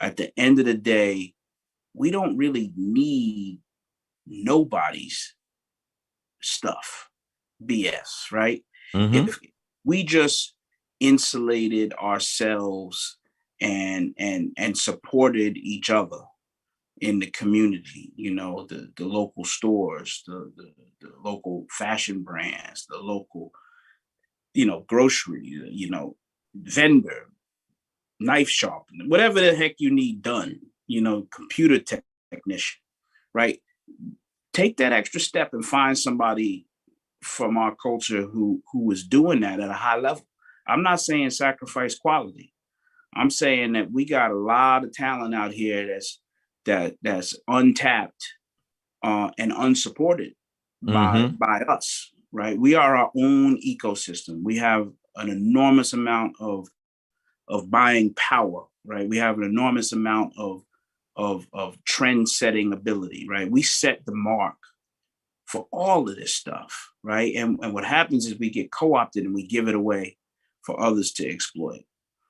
At the end of the day, we don't really need nobody's stuff. BS, right? Mm-hmm. If we just insulated ourselves and supported each other in the community, you know, the local stores, the local fashion brands, the local, you know, grocery, you know, vendor, knife shop, whatever the heck you need done, you know, computer technician, right? Take that extra step and find somebody from our culture who is doing that at a high level. I'm not saying sacrifice quality. I'm saying that we got a lot of talent out here that's untapped and unsupported by us, right? We are our own ecosystem. We have an enormous amount of buying power, right? We have an enormous amount of trend setting ability, right? We set the mark for all of this stuff, right? And what happens is we get co-opted and we give it away for others to exploit.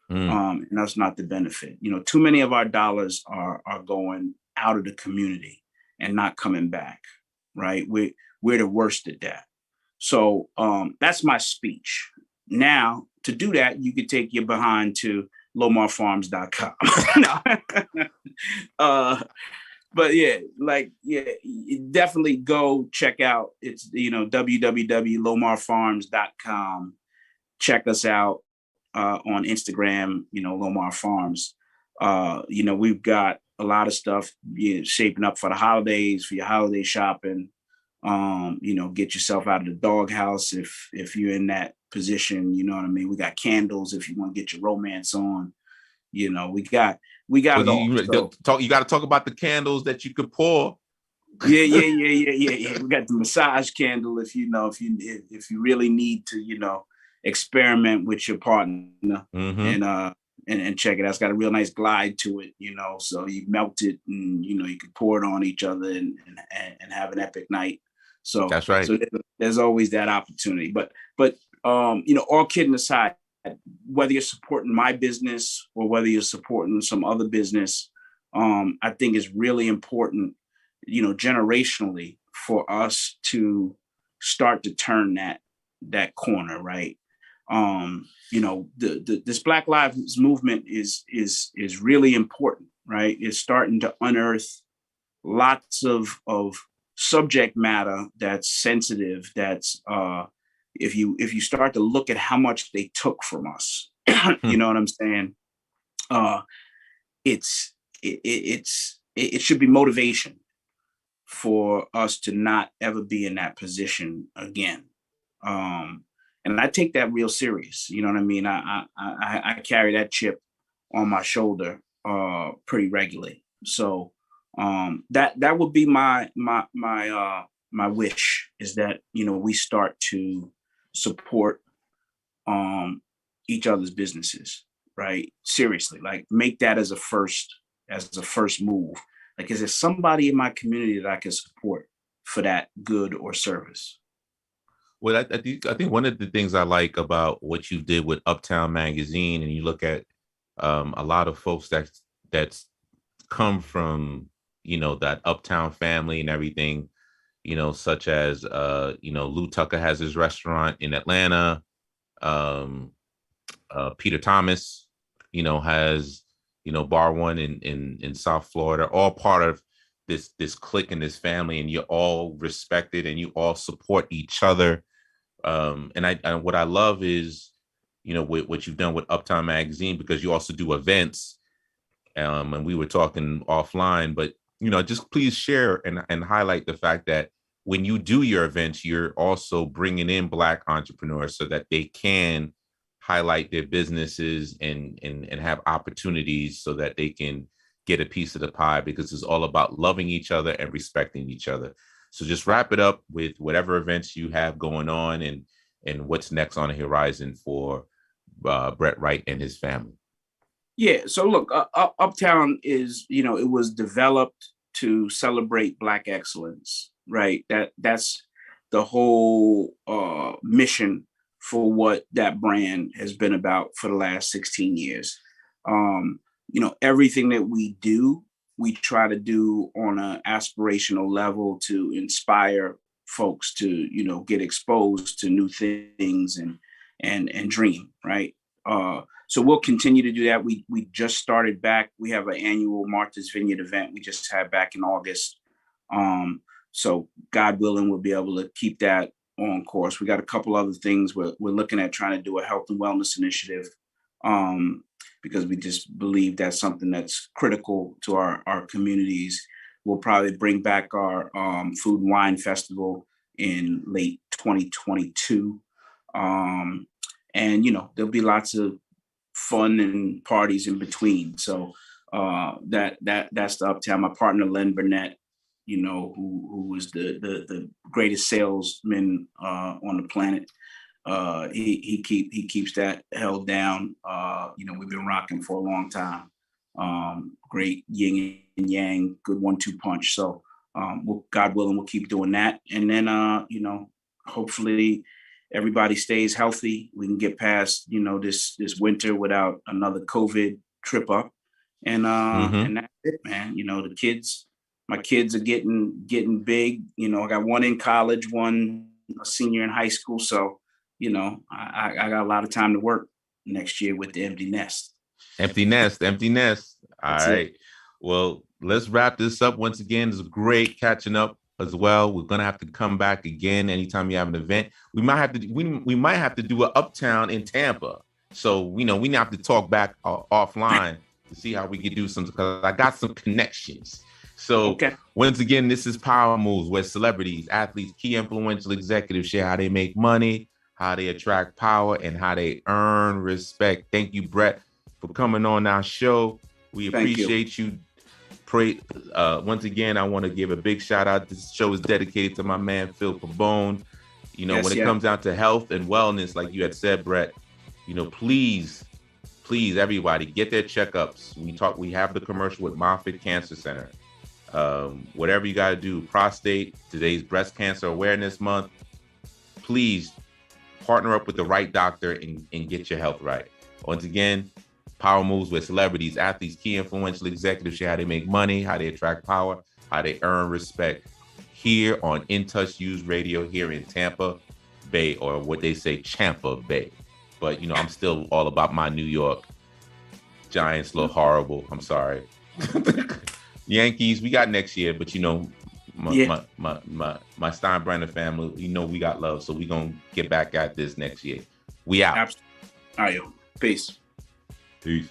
And that's not the benefit. You know, too many of our dollars are going out of the community and not coming back, right? We're the worst at that. So that's my speech. Now, to do that, you could take your behind to lomarfarms.com. But yeah, definitely go check out. It's, you know, www.lomarfarms.com. Check us out on Instagram, you know, Lomar Farms. You know, we've got a lot of stuff shaping up for the holidays, for your holiday shopping. You know, get yourself out of the doghouse if you're in that position, you know what I mean? We got candles if you want to get your romance on. You know, we got it all. You got to talk about the candles that you could pour. Yeah. We got the massage candle if you really need to, you know, experiment with your partner and check it out. It's got a real nice glide to it, you know, so you melt it and, you know, you can pour it on each other and have an epic night. So that's right. So there's always that opportunity. But you know, all kidding aside, whether you're supporting my business or whether you're supporting some other business, I think it's really important, you know, generationally for us to start to turn that corner, right? You know, this Black Lives Movement is really important, right? It's starting to unearth lots of subject matter that's sensitive, that's if you start to look at how much they took from us, you know what I'm saying? It should be motivation for us to not ever be in that position again. And I take that real serious. You know what I mean? I carry that chip on my shoulder pretty regularly. So that would be my wish, is that, you know, we start to support each other's businesses, right? Seriously, like make that as a first move. Like, is there somebody in my community that I can support for that good or service? Well, I think one of the things I like about what you did with Uptown Magazine, and you look at a lot of folks that's come from, you know, that Uptown family and everything, you know, such as you know, Lou Tucker has his restaurant in Atlanta. Peter Thomas, you know, has, you know, Bar One in South Florida, all part of this clique and this family, and you're all respected and you all support each other. And what I love is, you know, what you've done with Uptown Magazine, because you also do events. And we were talking offline, but, you know, just please share and highlight the fact that when you do your events, you're also bringing in Black entrepreneurs so that they can highlight their businesses and have opportunities so that they can get a piece of the pie, because it's all about loving each other and respecting each other. So just wrap it up with whatever events you have going on and what's next on the horizon for Brett Wright and his family. Yeah. So look, Uptown is, you know, it was developed to celebrate Black excellence, right? That's the whole mission for what that brand has been about for the last 16 years. You know, everything that we do, we try to do on an aspirational level to inspire folks to, you know, get exposed to new things and dream, right? So we'll continue to do that. We just started back. We have an annual Martha's Vineyard event we just had back in August. So God willing, we'll be able to keep that on course. We got a couple other things we're looking at, trying to do a health and wellness initiative, because we just believe that's something that's critical to our communities. We'll probably bring back our food and wine festival in late 2022. And, you know, there'll be lots of fun and parties in between. So that's the Uptown. My partner, Len Burnett, you know, who was the greatest salesman on the planet. He keeps that held down. You know, we've been rocking for a long time. Great yin and yang, good 1-2 punch. So God willing, we'll keep doing that. And then, you know, hopefully everybody stays healthy. We can get past, you know, this winter without another COVID trip up. And and that's it, man. You know, my kids are getting big. You know, I got one in college, one a senior in high school. So, you know, I got a lot of time to work next year with the empty nest. Empty nest. All right. Well, let's wrap this up. Once again, it's great catching up as well. We're gonna have to come back again anytime you have an event. We might have to do an Uptown in Tampa. So, you know, we have to talk back offline to see how we can do something, because I got some connections. So once again, this is Power Moves, where celebrities, athletes, key influential executives share how they make money, how they attract power, and how they earn respect. Thank you, Brett, for coming on our show. We appreciate you. Once again, I want to give a big shout out. This show is dedicated to my man, Phil Pabone. You know, when it comes down to health and wellness, like you had said, Brett, you know, please, everybody, get their checkups. We have the commercial with Moffitt Cancer Center. Whatever you got to do, prostate, today's Breast Cancer Awareness Month, please partner up with the right doctor and get your health right. Once again, Power Moves, with celebrities, athletes, key influential executives share how they make money, how they attract power, how they earn respect, here on In Touch News Radio here in Tampa Bay, or what they say, Champa Bay. But, you know, I'm still all about my New York. Giants look horrible. I'm sorry. Yankees, we got next year, but, you know, my Steinbrenner family, you know, we got love. So we're going to get back at this next year. We out. All right, yo. Peace. Peace.